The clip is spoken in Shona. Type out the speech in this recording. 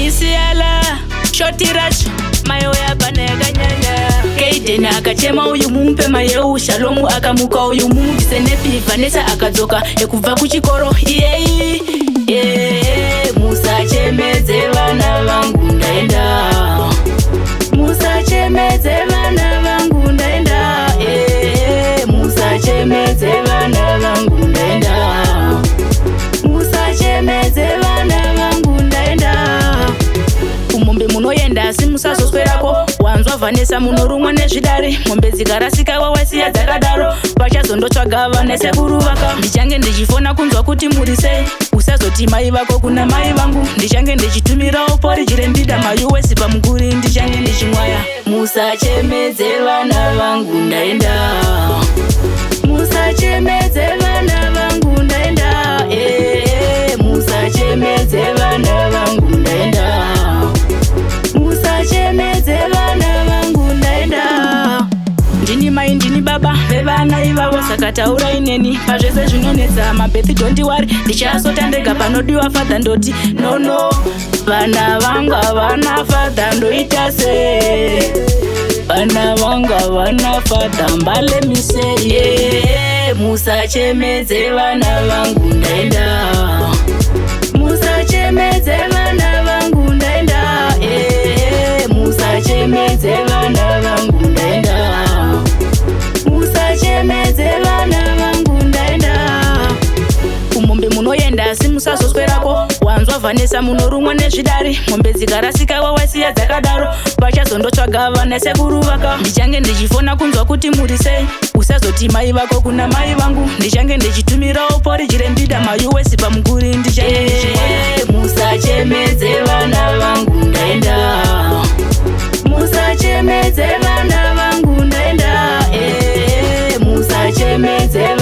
Isiala Shotirach mayoya banega nyanya Keiden akachema uyu mumpe mayeu Shalomu akamuka uyu mumvise nepi Vanessa akadzoka ekuva kuchikoro musachemedze vana vangu ndaenda musachemedze vana vangu ndaenda musachemedze vana vangu ndaenda musachemedze vana vangu ndaenda kumombe munoenda asi musazoswerako wanzwa Vanessa munorumwa nezvidare mombe dzikarasika wawasiya dzakadaro vachazondotsvaga vanesekuru vaka ndichange ndichifona kunzwa kuti muri sei usazoti mai vako kuna mai vangu ndichange ndichitumirawo poriji rendida maUS pamuguri ndichange ndichimwaya musachemedze vana vangu ndaenda musachemedze vana vangu ndaenda musachemedze vana vangu ndaenda musachemedze vana vangu ndaenda ndini mai ndini baba vevana ivavo saka taurai neni pazvese zvinonetsa mabethi don't worry ndichasota ndega panodiwa fadha ndoti nono vana vanga vana fadha ndoita sei vana vanga vana fadha mbale misei musachemedze vana vangu ndaenda musachemedze vana vangu ndaenda musachemedze vana vangu ndaenda musachemedze vana vangu ndaenda kumombe munoenda asi musazoswerako wanzwa Vanessa munorumwa nezvidare mombe dzikarasika wawasiya dzakadaro vachazondotsvaga vanesekuru vaka ndichange ndichifona kunzwa kuti muri sei usazoti mai vako kuna mai vangu ndichange ndichitumirawo poriji rendida maUS pamuguri ndichange musachemedze vana vangu ndaenda musachemedze vana vangu ndaenda musachemedze